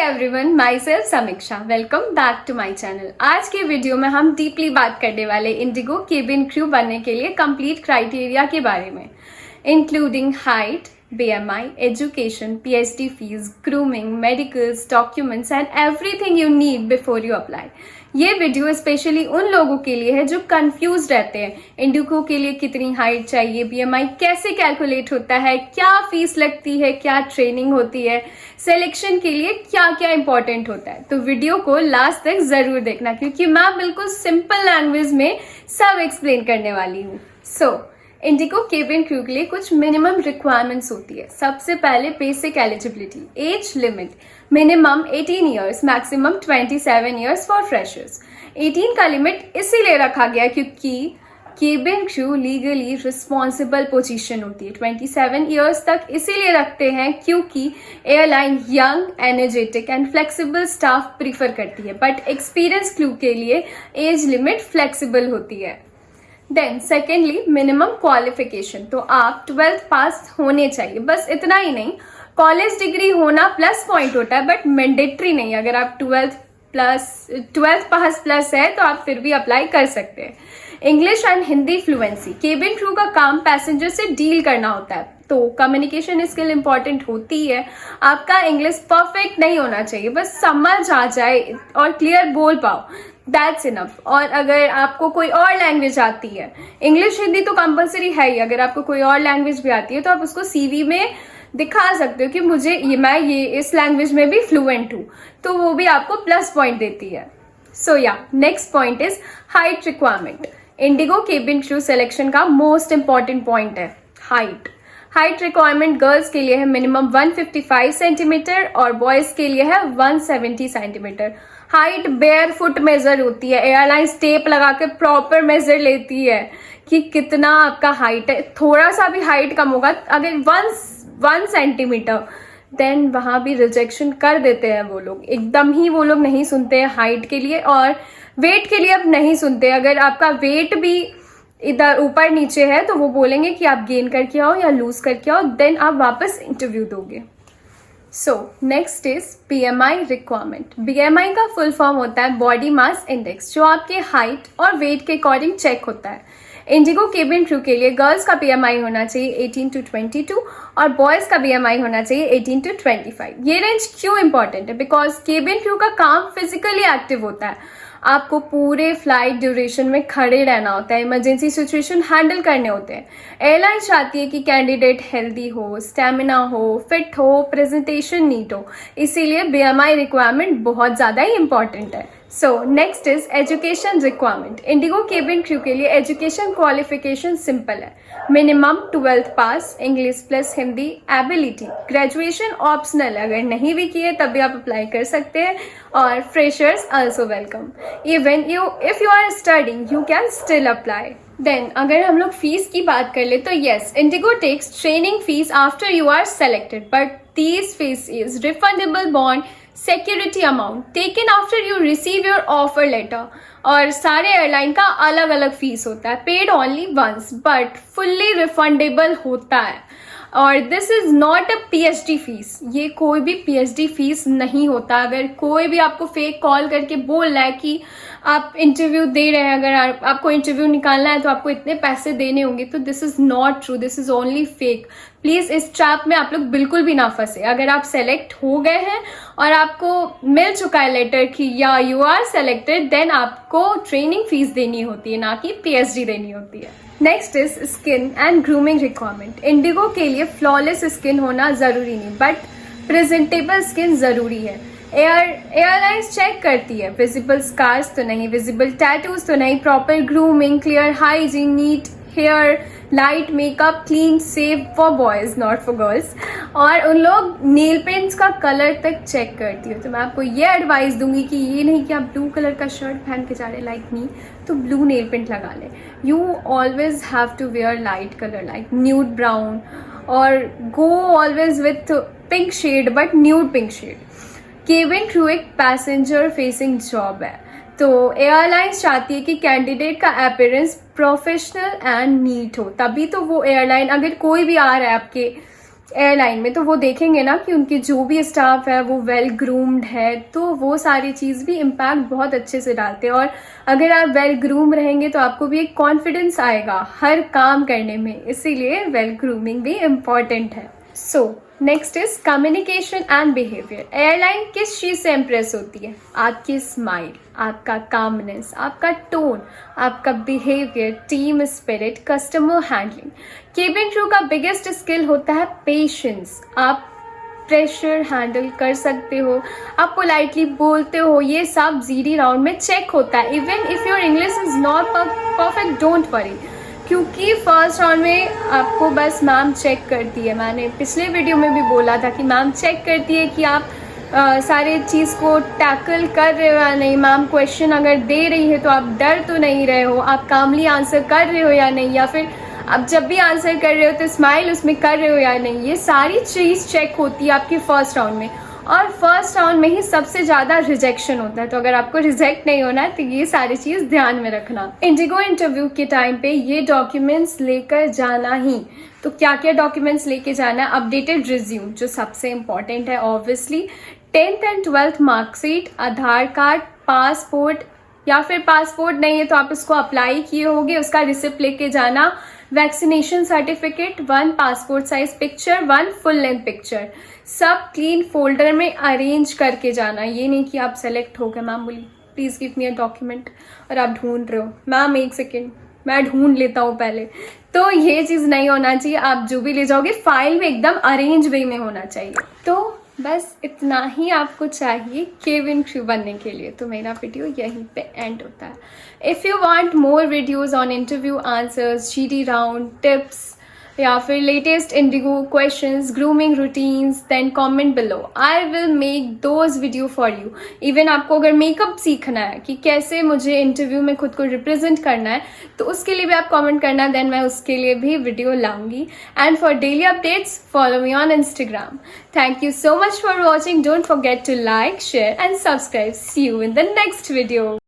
Everyone, myself Samiksha. Welcome back to my channel. आज के video में हम डीपली बात करने वाले इंडिगो केबिन क्रू बनने के लिए कंप्लीट क्राइटेरिया के बारे में, including height, BMI, education, PhD fees, grooming, medicals, documents and everything you need before you apply। ये वीडियो स्पेशली उन लोगों के लिए है जो कंफ्यूज रहते हैं। इंडिगो के लिए कितनी हाइट चाहिए, BMI कैसे कैलकुलेट होता है, क्या फीस लगती है, क्या ट्रेनिंग होती है, सिलेक्शन के लिए क्या क्या इंपॉर्टेंट होता है। तो वीडियो को लास्ट तक जरूर देखना क्योंकि मैं बिल्कुल सिंपल लैंग्वेज में सब एक्सप्लेन करने वाली हूँ। इंडिगो केबिन क्रू के लिए कुछ मिनिमम रिक्वायरमेंट्स होती है। सबसे पहले basic eligibility, age limit minimum 18 years, maximum 27 years for freshers. 18 का लिमिट इसीलिए रखा गया क्योंकि cabin crew legally responsible position होती है। 27 ईयर्स तक इसीलिए रखते हैं क्योंकि airline young, energetic and flexible staff prefer करती है, बट एक्सपीरियंस क्रू के लिए एज लिमिट फ्लेक्सिबल होती है। देन सेकेंडली मिनिमम क्वालिफिकेशन, तो आप 12th पास होने चाहिए, बस इतना ही नहीं। कॉलेज डिग्री होना प्लस पॉइंट होता है बट मैंडेटरी नहीं। अगर आप 12th पास प्लस है तो आप फिर भी अप्लाई कर सकते हैं। English and Hindi fluency, cabin crew का काम पैसेंजर से डील करना होता है तो कम्युनिकेशन स्किल इंपॉर्टेंट होती है। आपका इंग्लिश परफेक्ट नहीं होना चाहिए, बस समझ आ जाए और क्लियर बोल पाओ, दैट्स इनफ। और अगर आपको कोई और लैंग्वेज आती है, इंग्लिश हिंदी तो कंपलसरी है ही, अगर आपको कोई और लैंग्वेज भी आती है तो आप उसको CV में दिखा सकते हो कि मैं इस लैंग्वेज में भी फ्लुएंट हूँ, तो वो भी आपको प्लस पॉइंट देती है। Next point is height requirement. IndiGo cabin crew selection का मोस्ट इंपॉर्टेंट पॉइंट है हाइट रिक्वायरमेंट गर्ल्स के लिए है मिनिमम 155 सेंटीमीटर और बॉयज के लिए है 170 centimetre. Height barefoot measure होती है, एयरलाइंस टेप लगा के प्रॉपर मेजर लेती है कि कितना आपका हाइट है। थोड़ा सा भी हाइट कम होगा, अगर 1 सेंटीमीटर, देन वहां भी रिजेक्शन कर देते हैं वो लोग। एकदम ही वो लोग नहीं सुनते हैं हाइट के लिए, और वेट के लिए अब नहीं सुनते। अगर आपका वेट भी इधर ऊपर नीचे है तो वो बोलेंगे कि आप गेन करके आओ या लूज करके आओ, देन आप वापस इंटरव्यू दोगे। Next is BMI requirement. BMI का फुल फॉर्म होता है बॉडी मास इंडेक्स, जो आपके हाइट और वेट के अकॉर्डिंग चेक होता है। इंडिगो केबिन क्रू के लिए गर्ल्स का BMI होना चाहिए 18 to 22 और बॉयज का BMI होना चाहिए 18 to 25। ये रेंज क्यों इंपॉर्टेंट है? बिकॉज केबिन क्रू का काम फिजिकली एक्टिव होता है। आपको पूरे फ्लाइट ड्यूरेशन में खड़े रहना होता है, इमरजेंसी सिचुएशन हैंडल करने होते हैं। एयरलाइन चाहती है कि कैंडिडेट हेल्दी हो, स्टेमिना हो, फिट हो, प्रेजेंटेशन नीट हो, इसीलिए BMI रिक्वायरमेंट बहुत ज़्यादा ही इंपॉर्टेंट है। Next is education requirement. IndiGo cabin crew के लिए एजुकेशन क्वालिफिकेशन सिंपल है, minimum 12th pass, English plus Hindi, ability. Graduation optional है, अगर नहीं भी किए तब भी आप अप्लाई कर सकते हैं, और freshers also welcome. Even if you are studying you can still apply. Then अगर हम लोग फीस की बात कर ले तो yes, IndiGo takes training fees after you are selected, but these fees is refundable bond security amount taken after you receive your offer letter. और सारे एयरलाइन का अलग अलग फीस होता है, paid only once but fully refundable होता है। और this is not a PhD fees, ये कोई भी PhD फीस नहीं होता। अगर कोई भी आपको फेक कॉल करके बोल रहा है कि आप इंटरव्यू दे रहे हैं, अगर आपको इंटरव्यू निकालना है तो आपको इतने पैसे देने होंगे, तो this is not true, this is only fake. Please इस ट्रैप में आप लोग बिल्कुल भी ना फंसे। अगर आप सेलेक्ट हो गए हैं और आपको मिल चुका है लेटर कि या यू आर सेलेक्टेड, देन आपको ट्रेनिंग फीस देनी होती है, ना कि PhD देनी होती है। Next is skin and grooming requirement. Indigo के लिए फ्लॉलेस स्किन होना जरूरी नहीं, बट प्रेजेंटेबल स्किन जरूरी है। एयरलाइंस चेक करती है, विजिबल स्कार्स तो नहीं, विजिबल टैटूज तो नहीं, proper grooming, clear hygiene, neat hair, light makeup, clean, safe for boys not for girls. और उन लोग नेल पेंट्स का कलर तक चेक करती है। तो मैं आपको ये एडवाइस दूंगी कि ये नहीं कि आप ब्लू कलर का शर्ट पहन के जा रहे लाइक मी तो ब्लू नेल पेंट लगा ले। You always have to wear light colour like nude brown, और go always with pink shade but nude pink shade. Cabin crew एक पैसेंजर फेसिंग जॉब है, तो एयरलाइंस चाहती है कि कैंडिडेट का अपीयरेंस प्रोफेशनल एंड नीट हो, तभी तो वो एयरलाइन, अगर कोई भी आ रहा है आपके एयरलाइन में, तो वो देखेंगे ना कि उनके जो भी स्टाफ है वो वेल ग्रूम्ड है, तो वो सारी चीज़ भी इम्पैक्ट बहुत अच्छे से डालते हैं। और अगर आप वेल ग्रूम रहेंगे तो आपको भी एक कॉन्फिडेंस आएगा हर काम करने में, इसीलिए वेल ग्रूमिंग भी इम्पॉर्टेंट है। So next is communication and behaviour. Airline किस चीज़ से इम्प्रेस होती है? आपकी स्माइल, आपका कामनेस, आपका टोन, आपका behaviour, team spirit, customer handling. Cabin crew का बिगेस्ट स्किल होता है पेशेंस। आप प्रेशर हैंडल कर सकते हो, आप पोलाइटली बोलते हो, ये सब जीडी राउंड में चेक होता है। Even if your English is not perfect, don't worry, क्योंकि फर्स्ट राउंड में आपको बस मैम चेक करती है। मैंने पिछले वीडियो में भी बोला था कि मैम चेक करती है कि आप सारे चीज़ को टैकल कर रहे हो या नहीं। मैम क्वेश्चन अगर दे रही है तो आप डर तो नहीं रहे हो, आप कामली आंसर कर रहे हो या नहीं, या फिर आप जब भी आंसर कर रहे हो तो स्माइल उसमें कर रहे हो या नहीं। ये सारी चीज़ चेक होती है आपके फर्स्ट राउंड में, और फर्स्ट राउंड में ही सबसे ज़्यादा रिजेक्शन होता है। तो अगर आपको रिजेक्ट नहीं होना है तो ये सारी चीज़ ध्यान में रखना। इंडिगो इंटरव्यू के टाइम पे ये डॉक्यूमेंट्स लेकर जाना ही। तो क्या क्या डॉक्यूमेंट्स लेके जाना है? अपडेटेड रिज्यूम, जो सबसे इंपॉर्टेंट है obviously, 10th and 12th marksheet, Aadhaar card, passport, या फिर पासपोर्ट नहीं है तो आप इसको अप्लाई किए होगे उसका रिसिप्ट लेके जाना, vaccination certificate, 1 passport size picture, 1 full length picture, सब क्लीन फोल्डर में अरेंज करके जाना। ये नहीं कि आप सेलेक्ट हो गए, मैम बोली please give me a document, और आप ढूंढ रहे हो मैम एक सेकेंड मैं ढूंढ लेता हूँ पहले, तो ये चीज़ नहीं होना चाहिए। आप जो भी ले जाओगे फाइल में एकदम अरेंज वे में होना चाहिए। तो बस इतना ही आपको चाहिए केबिन क्रू बनने के लिए। तो मेरा वीडियो यहीं पे एंड होता है। If you want more videos on interview answers, GD round tips, या फिर latest IndiGo questions, grooming routines, then comment below, I will make those video for you. Even आपको अगर मेकअप सीखना है कि कैसे मुझे इंटरव्यू में खुद को रिप्रेजेंट करना है, तो उसके लिए भी आप कमेंट करना, देन मैं उसके लिए भी वीडियो लाऊंगी। And for daily updates follow me on Instagram. Thank you so much for watching. Don't forget to like, share and subscribe. See you in the next video.